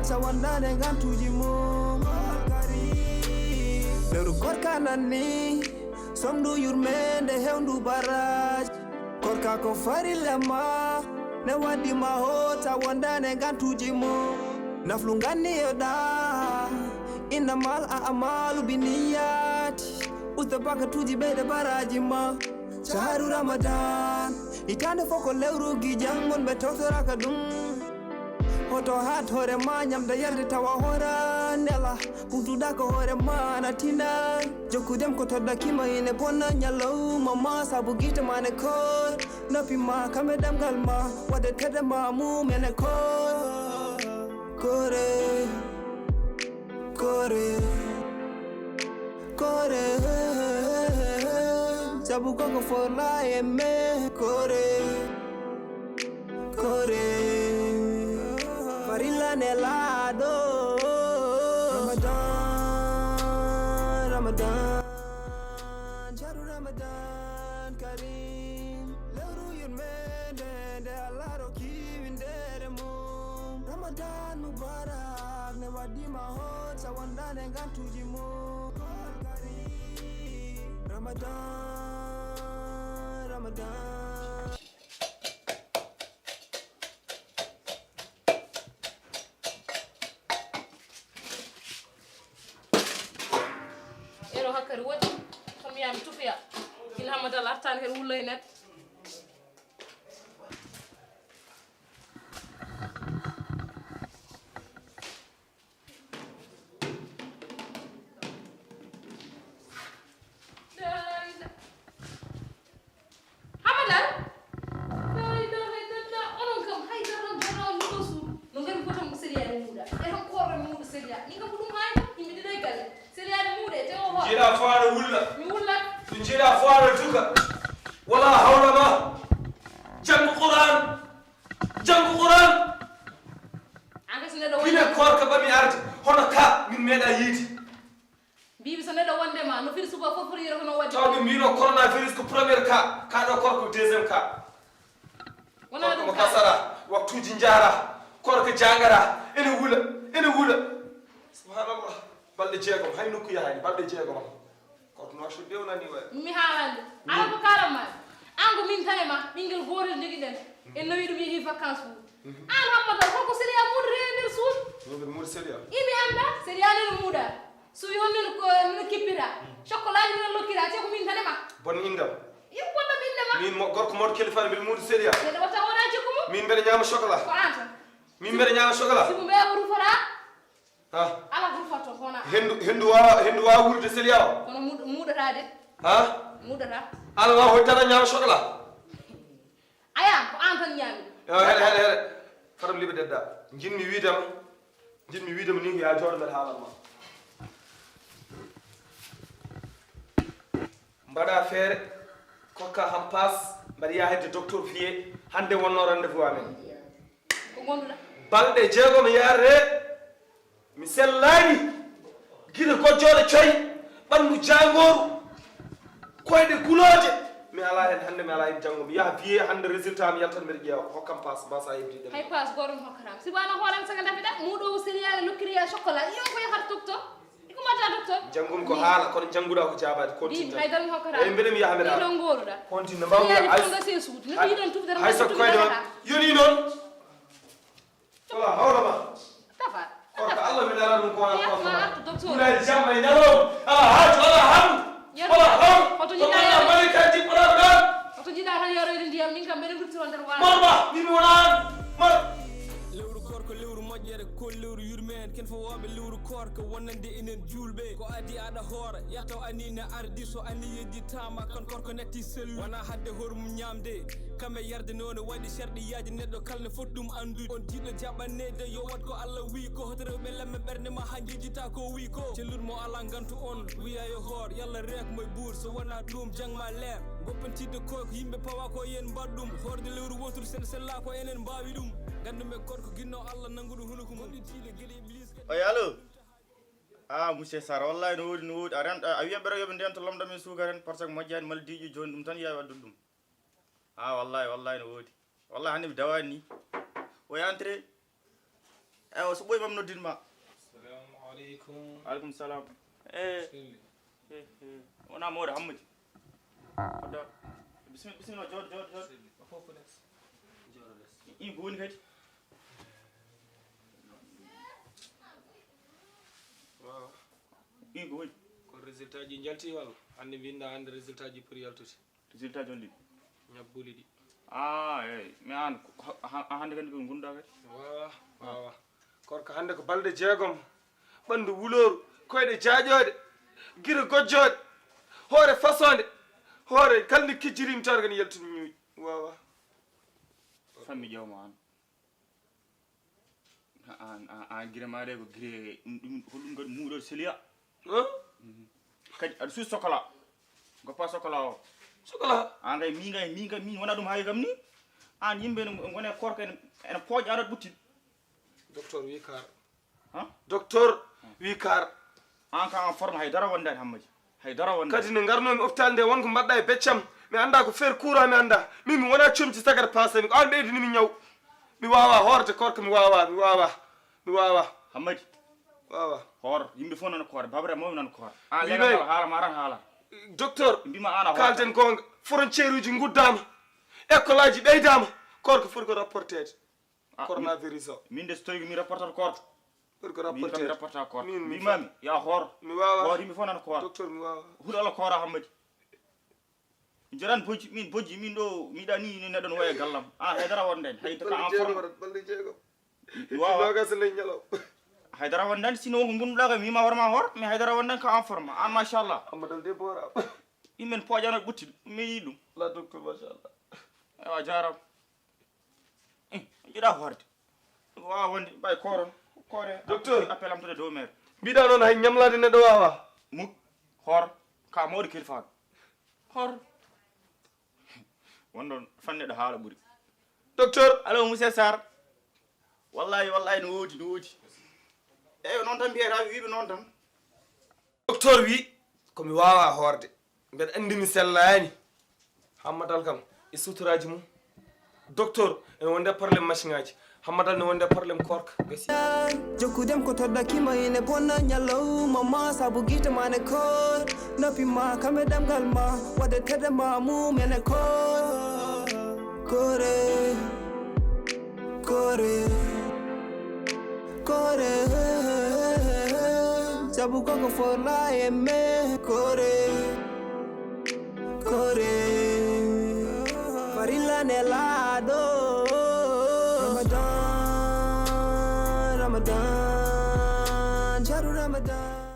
hota wandane gantuji mum lewru korka nanni somdu yurmende hewndu baraj korka ko farilema ne waddima hota wandane gantuji mum naflu ganni yoda innamal a'malu biniyati usta bakatuji ɓeyde baraji ma shaharu ramadan itande foko lewrugi jangon ɓe tawtoraka ɗum hoto hat hoore ma ñamda yarde tawa hora nela ɓurtuɗa ko hoore ma natina jokkudem ko toddakima ine bonna ñallowma ma saabu guite ma ne kor noppi ma kamɓe ɗemgal ma wadde tede ma mumene kore sabu koko forla e me kore farilla nelado Ramadan jaru Ramadan karim lewru yurmende nde Allah roki windere mum Ramadan mubarak ne waddima hota wondane gantuji mum Ramadan ero hakkari woɗɗi kono miyami tufoya ina hammadal artani kadi wulla e neɗɗo jira fara wulla tu jira fara tuka wala hawla ma jang Quran anga so neɗɗo wine korka bami arde hono ka min meeɗa yiide mbiɓe so neɗɗo wondema no firi suba fof foti yero kono waɗi tawɓe mbino coronavirus ko premier ka ɗo korko deuxiéme ka korko mo kasara waktuji jara korko jangara ene wula subhanallah balɗe jeegom hay nokku yahani balɗe jeegom koto no so dewnani way mi haalande ala ko kalamma an ko min tanema ɓinguel gotel joguiɗen en nawi ɗum yeehi vacance fu an hammata holko séria muuɗo rewe nder suudu noɓe muuɗo séria imi anda séria neno muuɗa suwi on neno kippira chocolat ji neno lokkira te ko min tanema bon indam im bonɗam indema min gorko moɗo kelifani mbiɗa muuɗo séria neɗɗo watta wona jikku mum min mbeɗa ñama chocolat ko an tan min mbeɗa ñama chocolat sibo ɓeewa rufata ha ala rufato hona hendu wawa wuurde séria o kono muuɗata de ha muuɗata ala wawa hoytata ñama chocolat aya ko an tan ñaami yo heɗe fatam liɓe dedda jinmi wiidema ni ko ya jooɗo mbeɗa haalanma mbaɗa feere kokka ham passe mbaɗa yaha hedde docteur fiye hande wonno rendez-vous amen ko gonduɗa balɗe jeegom yarre mi sellani guila gojjoɗe coyi ɓandu jangoru koyɗe guloje mi ala hen hande mi ala hen janggo mi yaha biye hande résultat mi yaltan mbeɗa ƴeewa hokkam passe mbasa hebdiɗe hay passe goto mi hokkatama sibana hooran saga dafiɗa muɗo sérial lokkiriya chocolat iyo ko yahata docteur iko mbatta docteur janggumi ko haala kono jangguɗa ko jabade continue haydar mi hokkatama eyi mbeɗa mi yaha mbeɗa ɗon goruɗa continue mbawga hayɗon tufdere hayso koyde ma yoni noon wala hawlama tafa korko allah mi dara ɗum ko docteur ɓuurani jamma e ñalowma ala haaju ala ham wala ham hoto jiɗa mari kan jiɓɓoɗaɗo ɗan hoto jiɗa tan yaroyde ndiyam min kam mbeɗa duttiro nder waa marba mimi wonan mar lewru korko lewru moƴƴere kol lewru yurmeen ken fo woɓe lewru korko wonande enen julɓe ko adi aɗa hoora yataw ani ne ardi so ani yedditama kon korko netti sellu wona hadde hormum ñamde kamɓe yarde noon waɗi sherɗiyaji neɗɗo kalne foti ɗum andude on jiɗɗo jaɓannede yo wat ko allah wi ko hoto rewɓe lemme ɓerde ma ha jejjita ko wi ko celludmo ala gantu on wiya yo hoor yallah rekmo e buur so wona ɗum jangma leer goppantidde ko yimɓe pawa ko yen mbaɗ ɗum horde lewru wotoru sen sella ko enen mbawi ɗum gandume korko ginno allah nanguɗo huno ko gonɗitiɗe gueɗe iblis oy allo monsieur Sara wallahi no woodi a wiya ɓere yoɓe ndento lomɗamen suukar hen par ce que moƴƴani mala diƴƴo joni ɗum tan yawi waddude ɗum wallahi no woodi wallahi hande mi dawani ni oy entré ewa so ɓoy mam noddinma. Assalamu alaikum. Alaikum salam. Wona mawɗo Hammadou. Bismillah jooɗ. In ko woni kadi? Waaw. In ko woni? Ko résultat ji jalti walla hannde mbinɗa hannde résultat ji pour yaltude. Résultat jolli. Ñabbuli ɗi. Eyyi mi an hande kadi ko gonɗa kadi. Wawa. Korko hannde ko balɗe 6 ɓanndu wulooru koyɗe jaaƴoode gila gojjoode hoore fasonde hoore kalni kijjirimi tawde kene yaltini ñuuƴi wawa fammi ƴewma an guire maɗe ko guire hoɗum kadi muuɗo seliya kadi aɗa suusi chocolat goppa chocolat o chocolat an kay min wona ɗum hayi kam ni an yimɓe gone korko ene pooƴ aɗa ɓutti docteur wi kar docteur wi kar an ka en forme haydara wondani Hammadou haydara wondani kadi ne garnomi hôpital nde wonko mbaɗɗa e beccam mi anda ko faire courant mi anda min mi wona comci sagata passé mi ko an ɓeydinimi ñaw mi wawa hoorde korko mi wawa Hammadou wawa hoor yimɓe fof nana koore babre mawɓe nana koore an legal haalama aran haala docteur mbima ana kalten gonga frontiére uji guddama école aji ɓeydama korko foti ko rapportede coronavirus o min de so tawi mi rapportat korko foti ko min kam rapportat korko min mbimami ya hoor mi wawa hoor yimɓe fof nana koore docteur mi wawa huuɗo Allah koora Hammadou mi jarani bojji min ɗo miɗa ni neɗɗo no waye gallam an haydara wondani hayta ka en forme balɗe 6 mi wawa nogasa ley ñalo haydara wondani sino ko gonɗuɗa ko mima hoorema hoor mi haydara wondani ka en forme an machallah ammadal de bora yimɓen pooƴano ɓutti ɗum mi yiɗi ɗum la docteur machallah ewa jaram jiɗa hoorde wawa wonde ɓay koore docteur appel am to de dow maire mbiɗa noon hay ñamlade neɗɗo wawa muk hoor ka mawɗo kilifaɗo hoor wonɗon fanneɗo haala ɓuuri docteur allo monsieur Sarr wallahi no woodi eyyi noon tan mbiyata wiɓe noon tan docteur wi komi wawa hoorde mbeɗa andi mi sellani hammadal kam e suturaji mum docteur ene wonde probléme machine aji hammadal ne wonde probléme korka gasi jokkudem ko toddakima ine bonna ñallawma ma saabu guite ma ne koor noppi ma kamɓe ɗemgal ma wadde tede ma mumene kore saabu koko forla e me kore farillane laaɗo Ramadan, Ramadan.